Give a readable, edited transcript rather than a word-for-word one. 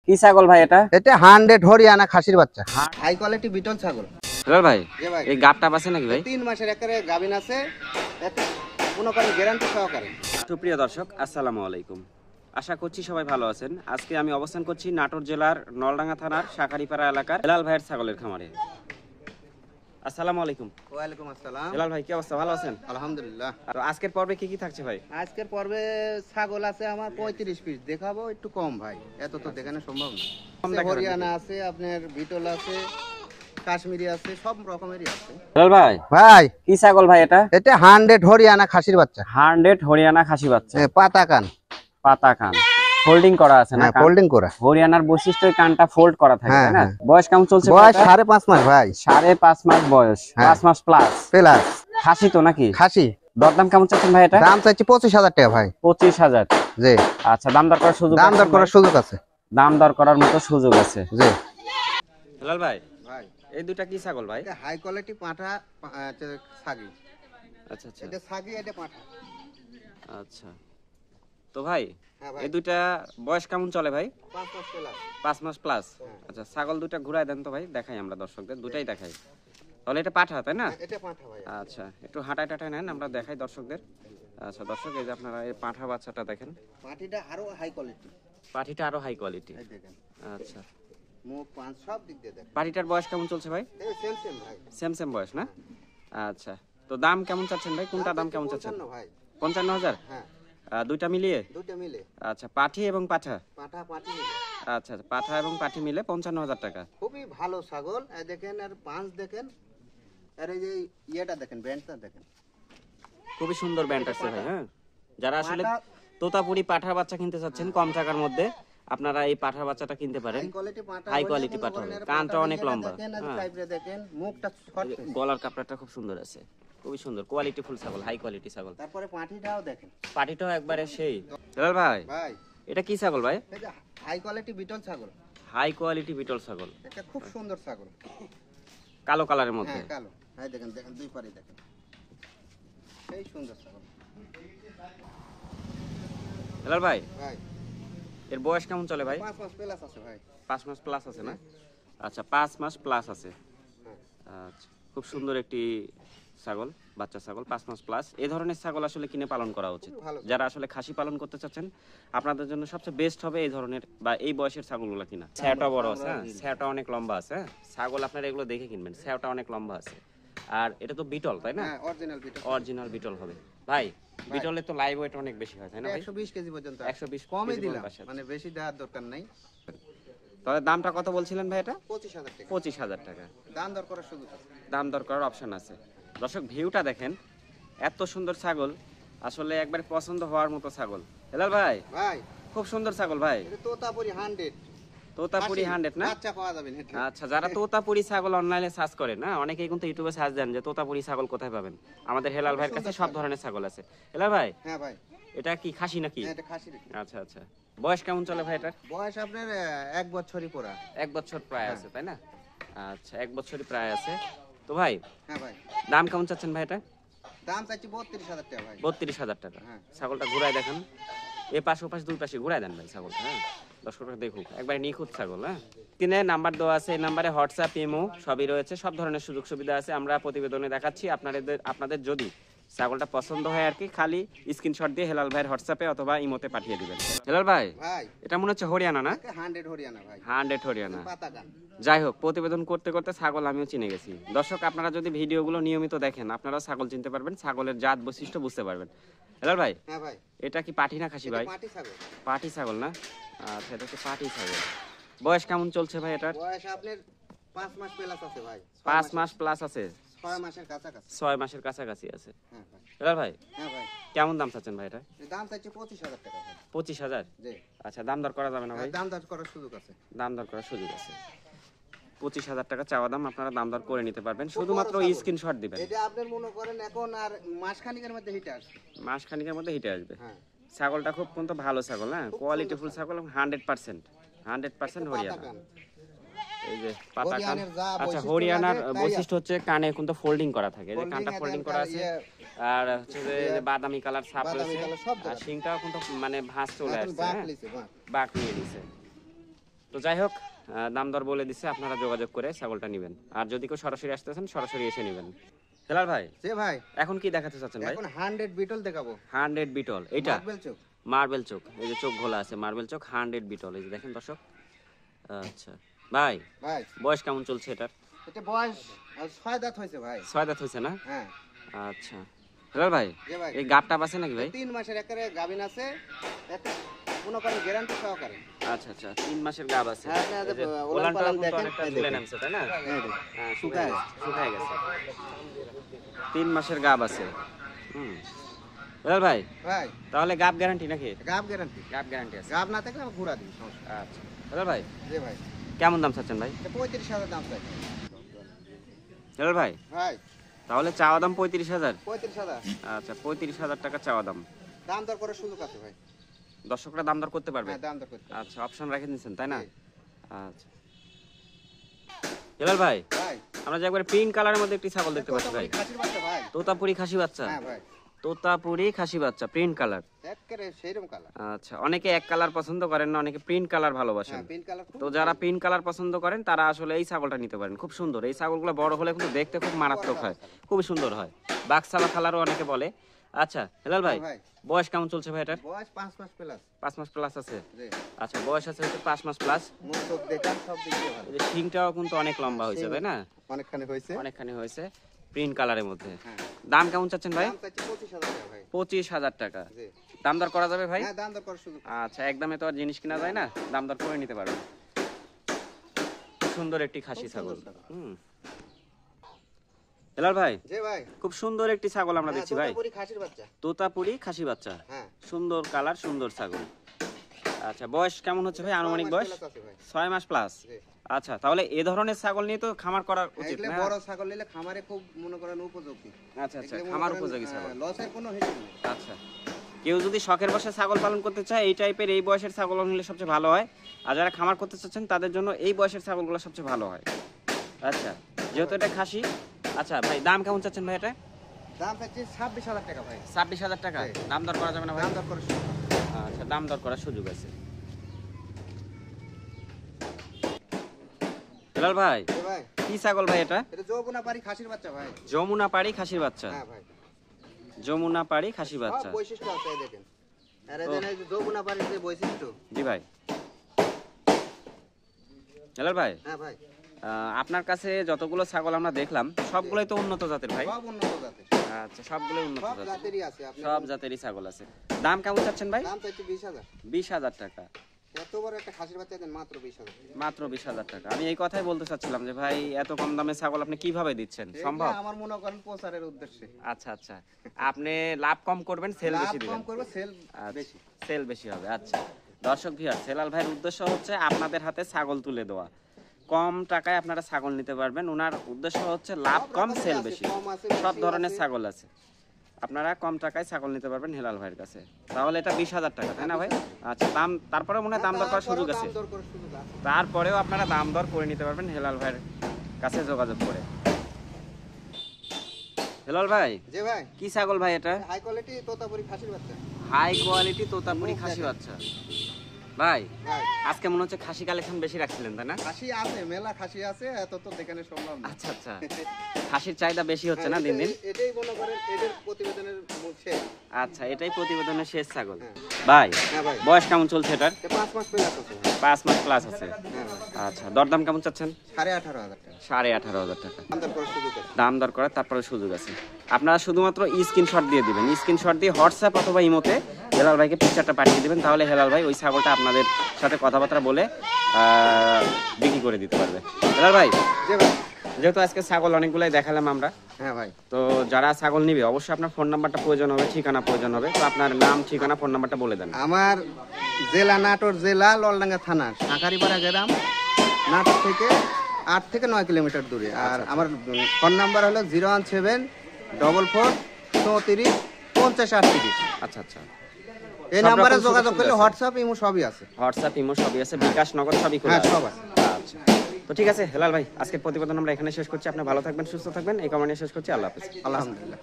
কি ছাগল ভাই এটা? এটা 100 হরিয়ানা খাসির বাচ্চা, হাই কোয়ালিটি বিটল ছাগল। হেলাল ভাই এই গাবটা আছে নাকি ভাই? 3 মাসের একেবারে গাবিন আছে, এতে কোনো কারণে গ্যারান্টি সহকারে। সুপ্রিয় দর্শক আসসালামু আলাইকুম, আশা করছি সবাই ভালো আছেন। আজকে আমি অবস্থান করছি নাটোর জেলার নলডাঙ্গা থানার শাখারিপাড়া এলাকার হেলাল ভাইয়ের ছাগলের খামারে। আসসালামু আলাইকুম। ওয়ালাইকুম আসসালাম। হেলাল ভাই কি অবস্থা, ভালো আছেন? আলহামদুলিল্লাহ। আর আজকের পর্বে কি কি থাকছে ভাই? আজকের পর্বে ছাগল আছে আমার 35 পিস, দেখাবো একটু কম ভাই, এত তো দেখানো সম্ভব না। কম দেখাবেন। হরিয়ানা আছে, আপনার বিটল আছে, কাশ্মীরি আছে, সব রকমেরই আছে। হেলাল ভাই ভাই কি ছাগল ভাই এটা? এটা 100 হরিয়ানা খাসির বাচ্চা, 100 হরিয়ানা খাসি বাচ্চা, পাতা কান, পাতা কান, ফোল্ডিং করা আছে না? ফোল্ডিং করা। হরিয়ানার বৈশিষ্ট্য কানটা ফোল্ড করা থাকে, হ্যাঁ, তাই না? হ্যাঁ। বয়স কেমন চলছে? বয়স 5.5 মাস ভাই। 5.5 মাস বয়স, হ্যাঁ। 5 মাস প্লাস। প্লাস খাসি তো নাকি? খাসি। দরদাম কেমন চাচ্ছেন ভাই এটা? দাম চাইছি 25,000 টাকা ভাই। 25,000। জি। আচ্ছা, দাম দর করার সুযোগ? দাম দর করার সুযোগ আছে। দাম দর করার মতো সুযোগ আছে। জি। হেলাল ভাই ভাই এই দুইটা কি ছাগল ভাই? এটা হাই কোয়ালিটি পাঠা, ছাগি। আচ্ছা আচ্ছা এটা ছাগি, এটা পাঠা। আচ্ছা, তো ভাই হ্যাঁ ভাই, এই দুইটা বয়স কেমন চলে ভাই? 5 মাস প্লাস। 5 মাস প্লাস। হ্যাঁ। আচ্ছা, ছাগল দুইটা ঘুরায় দেন তো ভাই, দেখাই আমরা দর্শকদের, দুটাই দেখাই। তাহলে এটা পাঠা তাই না? এটা পাঠা ভাই। আচ্ছা, একটু হাঁটায় টাটায় নেন, আমরা দেখাই দর্শকদের। আচ্ছা দর্শক, এই যে আপনারা এই পাঠা বাচ্চাটা দেখেন, পাঠিটা আরো হাই কোয়ালিটি। পাঠিটা আরো হাই কোয়ালিটি। এই দেখেন, আচ্ছা, মুখ পাঁচ সব দিক দিয়ে দেখেন। পাঠিটার বয়স কেমন চলছে ভাই? এই সেম সেম ভাই। সেম সেম বয়স না? আচ্ছা, তো দাম কেমন চাচ্ছেন ভাই? কোনটা দাম কেমন চাচ্ছেন? 55 ভাই। 55,000? হ্যাঁ, দুইটা মিলিয়ে? দুটো মিলে। আচ্ছা, পাঠি এবং পাঠা? পাঠা পাঠি মিলে। আচ্ছা, পাঠা এবং পাঠি মিলে 55,000 টাকা। খুবই ভালো ছাগল। এই দেখেন, আর পাঁচ দেখেন, আর এই যে ইয়েটা দেখেন, ব্যান্ডটা দেখেন। খুবই সুন্দর ব্যান্ড আছে ভাই। হ্যাঁ, যারা আসলে পাঠা- তোতাপুরি পাঠার বাচ্চা কিনতে চাচ্ছেন কম টাকার মধ্যে, আপনারা এই পাঠার বাচ্চাটা কিনতে পারেন। হাই কোয়ালিটি পাঠা। হাই বলে কোয়ালিটি মনে পাঠা করেন হবে, এর কানটা পাঠার অনেক ইয়েটা লম্বা। দেখেন, আর হ্যাঁ, টাইপটা দেখেন, মুখটা শর্ট। গলার কাপড়টা খুব সুন্দর আছে, খুবই সুন্দর কোয়ালিটি ফুল ছাগল, হাই কোয়ালিটি ছাগল। তারপরে পাঠিটাও দেখেন। পাঠিটাও একবারে সেই। হেলাল ভাই ভাই এটা কি ছাগল ভাই? এই যে হাই কোয়ালিটি বিটল ছাগল, হাই কোয়ালিটি বিটল ছাগল, এটা খুব সুন্দর ছাগল। কালো কালারের মধ্যে। হ্যাঁ, কালো। এই দেখেন দেখেন, দুই পারে দেখেন, সেই সুন্দর ছাগল। হেলাল ভাই ভাই এর বয়স কেমন চলে ভাই? 5 মাস প্লাস আছে ভাই। 5 মাস প্লাস আছে না? আচ্ছা, 5 মাস প্লাস আছে। হ্যাঁ। আচ্ছা, খুব সুন্দর একটি ছাগল, বাচ্চা ছাগল, 5 মাস প্লাস। এই ধরনের ছাগল আসলে কিনে পালন করা উচিত। ভালো। যারা আসলে খাসি পালন করতে চাচ্ছেন, আপনাদের জন্য সবচেয়ে বেস্ট হবে এই ধরনের বা এই বয়সের ছাগলগুলো কিনা। স্যাওটা বড় আছে, হ্যাঁ, স্যাওটা অনেক লম্বা আছে। হ্যাঁ, ছাগল আপনারা এগুলো দেখে কিনবেন, স্যাওটা অনেক লম্বা আছে। আর এটা তো বিটল তাই না? হ্যাঁ, অরিজিনাল বিটল। অরিজিনাল বিটল হবে ভাই। বিটলের তো লাইভ ওয়েট অনেক বেশি হয় তাই না ভাই? 120 কেজি পর্যন্ত। 120 কমই কেজি দিলাম, পর্যন্ত আসে। মানে বেশি দেওয়ার দরকার নাই। তাহলে দামটা কত বলছিলেন ভাই এটা? 25,000 টাকা। 25,000 টাকা। দাম দর করার সুযোগ আছে। দাম দর করার অপশন আছে। দর্শক ভিউটা দেখেন, এত সুন্দর ছাগল, আসলে একবার পছন্দ হওয়ার মতো ছাগল। হেলাল ভাই ভাই খুব সুন্দর ছাগল ভাই। এটা তোতাপুরি 100। তোতাপুরি 100 না? বাচ্চা পাওয়া যাবে না। আচ্ছা, যারা তোতাপুরি ছাগল অনলাইনে সার্চ করে না, অনেকেই কিন্তু ইউটিউবে সার্চ দেন যে তোতাপুরি ছাগল কোথায় পাবেন। আমাদের হেলাল ভাইয়ের কাছে সব ধরনের ছাগল আছে। হেলাল ভাই হ্যাঁ ভাই, এটা কি খাসি নাকি? হ্যাঁ, এটা খাসি। আচ্ছা আচ্ছা, বয়স কেমন চলে ভাই এটার? বয়স আপনার 1 বছরই পড়া। 1 বছর প্রায় আছে তাই না? আচ্ছা, 1 বছরই প্রায় আছে। তো ভাই হ্যাঁ ভাই, দাম কেমন চাচ্ছেন ভাই এটা? দাম চাইছি 32,000 টাকা ভাই। 32,000 টাকা। হ্যাঁ। ছাগলটা ঘুরায় দেখান, এ পাশ ও পাশ দুই পাশে ঘুরায় দেন ভাই ছাগলটা। হ্যাঁ, দর্শকরা দেখুক, একবারে নিখুঁত ছাগল। হ্যাঁ, কিনে নাম্বার দেওয়া আছে, এই নাম্বারে হোয়াটসঅ্যাপ, ইমো সবই রয়েছে, সব ধরনের সুযোগ সুবিধা আছে। আমরা প্রতিবেদনে দেখাচ্ছি। আপনাদের যদি ছাগলটা পছন্দ হয় আর কি, খালি স্ক্রিনশট দিয়ে হেলাল ভাইয়ের হোয়াটসঅ্যাপে অথবা ইমোতে পাঠিয়ে দিবেন। হেলাল ভাই ভাই এটা মনে হচ্ছে হরিয়ানা না? 100 হরিয়ানা ভাই। 100 হরিয়ানা। পাতা গান। যাই হোক, প্রতিবেদন করতে করতে ছাগল আমিও চিনে গেছি। দর্শক আপনারা যদি ভিডিওগুলো নিয়মিত দেখেন, আপনারাও ছাগল চিনতে পারবেন, ছাগলের জাত বৈশিষ্ট্য বুঝতে পারবেন। হেলাল ভাই হ্যাঁ ভাই, এটা কি পাঠি না খাসি ভাই? পাটি ছাগল। পাটি ছাগল না? আচ্ছা, এটা হচ্ছে পাটি ছাগল। বয়স কেমন চলছে ভাই এটার? বয়স আপনার 5 মাস প্লাস আছে ভাই। 5 মাস প্লাস আছে, 6 মাসের কাছাকাছি। 6 মাসের কাছাকাছি আছে। হ্যাঁ ভাই, হেলাল ভাই হ্যাঁ ভাই, কেমন দাম চাচ্ছেন ভাই এটা? এর দাম চাইছি 25,000 টাকা ভাই। 25,000? জি। আচ্ছা, দাম দর করা যাবে না ভাই? দাম দর করার সুযোগ আছে। দাম দর করার সুযোগ আছে। 25,000 টাকা চাওয়া দাম, আপনারা দাম দর করে নিতে পারবেন, শুধুমাত্র স্ক্রিনশট দিবেন। এটা আপনার মনে করেন এখন আর মাসখানিকের মধ্যে হিটে আসবে। মাস খানিকের মধ্যে হিটে আসবে। হ্যাঁ, ছাগলটা খুব কিন্তু ভালো ছাগল, হ্যাঁ, কোয়ালিটি ফুল ছাগল, 100% হরিয়ানা। গান। এই যে পাতা কান। হরিয়ানার যা আচ্ছা, বৈশিষ্ট্য হরিয়ানার লাগে তাই বৈশিষ্ট্য হচ্ছে কানে কিন্তু ফোল্ডিং করা থাকে, এই যে Folding কানটা এ ফোল্ডিং দেন, করা তার আছে। ইয়ে আর হচ্ছে যে এই যে বাদামি কালার ছাপ বাদামি রয়েছে, কালার সব আর জায়গায়। শিংটাও কিন্তু মানে ভাঁজ চলে এখন আসছে। বাঁক হ্যাঁ, লিছে, বাঁক। বাঁক নিয়ে নিছে। তো যাই হোক দাম দর বলে দিচ্ছে, আপনারা যোগাযোগ করে ছাগলটা নেবেন। আর যদি কেউ সরাসরি আসতেছেন সরাসরি এসে নেবেন। হেলাল ভাই যে ভাই এখন কি দেখাতে চাচ্ছেন ভাই? এখন 100 বিটল দেখাবো। 100 বিটল, এইটা মার্বেল চোখ। মার্বেল চোখ, এই যে চোখ ঘোলা আছে মার্বেল চোখ, 100 বিটল, এই যে দেখেন দর্শক। আচ্ছা ভাই ভাই বয়স কেমন চলছে এটার? এটা বয়স 6 দাঁত হয়েছে ভাই। 6 দাঁত হয়েছে না? হ্যাঁ আচ্ছা হেলাল ভাই যে ভাই এই গাব টাপ আছে নাকি ভাই? 3 মাসের একেবারে গাবিন আছে, একটা কোনো কারণে গ্যারান্টি সহকারে। আচ্ছা আচ্ছা 3 মাসের গাব আছে। হ্যাঁ, আপনি এই যে ওলান ওলানটা পালান কিন্তু দেখেন, অনেকটা এই তুলে দেখেন। নামছে তাই না? এই দেখেন। হ্যাঁ শুকায় শুকায় গেছে। 3 মাসের গাব আছে। হেলাল ভাই ভাই তাহলে গাব গ্যারান্টি নাকি? গাব গ্যারান্টি। গাব গ্যারান্টি আছে। গাব না থাকলে আমি ঘুরা দিই, সমস্যা নেই। আচ্ছা হেলাল ভাই জি ভাই কেমন দাম চাচ্ছেন ভাই? এটা 35,000 দাম চাই হেলাল ভাই ভাই। তাহলে চাওয়া দাম 35,000। 35,000 আচ্ছা 35,000 টাকা চাওয়া দাম। দাম দর করার সুযোগ আছে ভাই। দর্শকরা দাম দর করতে পারবে? হ্যাঁ দাম দর করতে। আচ্ছা অপশন রেখে দিয়েছেন তাই না? জি। আচ্ছা হেলাল ভাই ভাই আমরা যে একবার পিঙ্ক কালারের মধ্যে একটি ছাগল দেখতে পাচ্ছি ভাই। খাসির বাচ্চা ভাই। তোতাপুরি খাসি বাচ্চা। হ্যাঁ ভাই তোতাপুরি খাসি বাচ্চা প্রিন্ট কালার। একেবারে সেইরকম কালার। আচ্ছা অনেকে এক কালার পছন্দ করেন না, অনেকে প্রিন্ট কালার ভালোবাসেন। হ্যাঁ পিঙ্ক কালার। তো যারা প্রিন্ট কালার পছন্দ করেন তারা আসলে এই ছাগলটা নিতে পারেন, খুব সুন্দর। এই ছাগলগুলো বড় হলে কিন্তু দেখতে খুব মারাত্মক হয়, খুবই সুন্দর হয়। বাক্সালা কালারও অনেকে বলে। আচ্ছা হেলাল ভাই ভাই বয়স কেমন চলছে ভাই এটার? বয়স 5 মাস প্লাস। 5 মাস প্লাস আছে। জি আচ্ছা বয়স আছে হয়তো 5 মাস প্লাস। মুখ চোখ দেখান সব দিক দিয়ে ভালো। এই যে শিংটাও কিন্তু অনেক লম্বা হয়েছে তাই না? অনেকখানি হয়েছে। অনেকখানি হয়েছে প্রিন্ট কালারের মধ্যে। হ্যাঁ দাম কেমন চাচ্ছেন ভাই? দাম চাচ্ছি 25,000 টাকা ভাই। 25,000 টাকা। জি দাম দর করা যাবে ভাই? হ্যাঁ দাম দর করার সুযোগ। আচ্ছা একদমে তো আর জিনিস কিনা যায় না, দাম দর করে নিতে পারবেন। সুন্দর একটি খাসি ছাগল। হেলাল ভাই জি ভাই খুব সুন্দর একটি ছাগল আমরা দেখছি ভাই। তোতাপুরি খাসির বাচ্চা। তোতাপুরি খাসি বাচ্চা, হ্যাঁ সুন্দর কালার, সুন্দর ছাগল। আচ্ছা বয়স কেমন হচ্ছে ভাই? আনুমানিক বয়স 6 মাস প্লাস। জি আচ্ছা তাহলে এ ধরনের ছাগল নিয়ে তো খামার করা উচিত এগুলো না? বড় ছাগল নিলে খামারে খুব মনে করেন উপযোগী। আচ্ছা আচ্ছা খামার উপযোগী ছাগল। লসের কোনো হিসাব নেই। আচ্ছা কেউ যদি শখের বসে ছাগল পালন করতে চায় এই টাইপের এই বয়সের ছাগল নিলে সবচেয়ে ভালো হয়। আর যারা খামার করতে চাচ্ছেন তাদের জন্য এই বয়সের ছাগলগুলো সবচেয়ে ভালো হয়। আচ্ছা যেহেতু এটা খাসি। আচ্ছা ভাই দাম কেমন চাচ্ছেন ভাই এটা? দাম চাচ্ছি 26,000 টাকা ভাই। 26,000 টাকা। জি। দাম দর করা যাবে না ভাই? দাম দর করার সুযোগ। আচ্ছা দাম দর করার সুযোগ আছে। হেলাল ভাই জি ভাই কি ছাগল ভাই এটা? এটা যৌবনাপাড়ি খাসির বাচ্চা ভাই। যমুনা পাড়ি খাসির বাচ্চা। হ্যাঁ ভাই যমুনা পাড়ি খাসি সব বাচ্চা। বৈশিষ্ট্য আছে এই দেখেন। আর এখানে এই যে যৌবনাপাড়ির যে বৈশিষ্ট্য। জি ভাই হেলাল ভাই হ্যাঁ ভাই আপনার কাছে যতগুলো ছাগল আমরা দেখলাম সবগুলোই তো উন্নত জাতের ভাই। সব উন্নত জাতের। আচ্ছা সবগুলোই উন্নত সব জাতের, জাতেরই আছে আপনি। সব জাতেরই ছাগল আছে। দাম কেমন চাচ্ছেন ভাই? দাম চাচ্ছি 20,000। 20,000 টাকা। এত বড় একটা খাসির বাচ্চা দেন মাত্র 20,000। মাত্র 20,000 টাকা। আমি এই কথাই বলতে চাচ্ছিলাম যে ভাই এত কম দামে ছাগল আপনি কিভাবে দিচ্ছেন? সম্ভব? এগুলো আমার মনে করেন প্রচারের উদ্দেশ্যে। আচ্ছা আচ্ছা আপনি লাভ কম করবেন, সেল লাভ বেশি দিবেন। কম করবে, সেল বেশি। সেল বেশি হবে। আচ্ছা দর্শক ভিউয়ার হেলাল ভাইয়ের উদ্দেশ্য হচ্ছে আপনাদের হাতে ছাগল তুলে দেওয়া, কম টাকায় আপনারা ছাগল নিতে পারবেন। ওনার উদ্দেশ্য হচ্ছে লাভ কম সেল বেশি, কম আছে, সব বেশি ধরনের আছে। ছাগল আছে। আপনারা কম টাকায় ছাগল নিতে পারবেন হেলাল ভাইয়ের কাছে। তাহলে এটা 20,000 টাকা তাই না ভাই? আচ্ছা দাম তারপরে মনে হয় দাম দর করার সুযোগ আছে। দাম দর করার সুযোগ আছে। তারপরেও আপনারা দাম দর করে নিতে পারবেন হেলাল ভাইয়ের কাছে যোগাযোগ করে। হেলাল ভাই জি ভাই কি ছাগল ভাই এটা? হাই কোয়ালিটি তোতাপুরি খাসির বাচ্চা। হাই কোয়ালিটি তোতাপুরি খাসি বাচ্চা। ভাই ভাই আজকে মনে হচ্ছে খাসি কালেকশন বেশি রাখছিলেন তাই না? খাসি আছে, মেলা খাসি আছে, এত তো দেখানো সম্ভব না। আচ্ছা আচ্ছা খাসির চাহিদা বেশি হচ্ছে না দিন দিন? এটাই মনে করেন এদের প্রতিবেদনের শেষ। আচ্ছা এটাই প্রতিবেদনের শেষ ছাগল। হ্যাঁ। ভাই হ্যাঁ ভাই বয়স কেমন চলছে এটার? 5 মাস প্লাস আছে। 5 মাস প্লাস আছে। হ্যাঁ ভাই আচ্ছা দরদাম কেমন চাচ্ছেন? 18,500 টাকা। 18,500 টাকা। দাম দর করার সুযোগ আছে। দাম দর করার তারপরে সুযোগ আছে। আপনারা শুধুমাত্র স্ক্রিনশট দিয়ে দিবেন, স্ক্রিনশট দিয়ে হোয়াটসঅ্যাপ অথবা ইমোতে হেলাল ভাইকে পিকচারটা পাঠিয়ে দিবেন, তাহলে হেলাল ভাই ওই ছাগলটা আপনাদের সাথে কথাবার্তা বলে বিক্রি করে দিতে পারবে। হেলাল ভাই জি ভাই যেহেতু আজকে ছাগল অনেকগুলাই দেখালাম আমরা, হ্যাঁ ভাই তো যারা ছাগল নিবে অবশ্যই আপনার ফোন নাম্বারটা প্রয়োজন হবে, ঠিকানা প্রয়োজন হবে। তো আপনার নাম ঠিকানা ফোন নাম্বারটা বলে দেন। আমার জেলা নাটোর জেলা ললডাঙ্গা থানা শাঁখারিপাড়া গ্রাম, নাটোর থেকে 8 থেকে 9 কিলোমিটার দূরে। আর আমার ফোন নাম্বার হলো 01744345038। আচ্ছা আচ্ছা এই সব নাম্বারে রকম যোগাযোগ সুযোগ করলে আছে। হোয়াটসঅ্যাপ ইমো সবই আছে। হোয়াটসঅ্যাপ ইমো সবই আছে, বিকাশ নগদ সবই খোলা হ্যাঁ আছে। সব আছে। আচ্ছা তো ঠিক আছে হেলাল ভাই আজকের প্রতিবেদন আমরা এখানে শেষ করছি। আপনি ভালো থাকবেন, সুস্থ থাকবেন এই কামনা নিয়ে শেষ করছি। আল্লাহ হাফেজ। আলহামদুলিল্লাহ।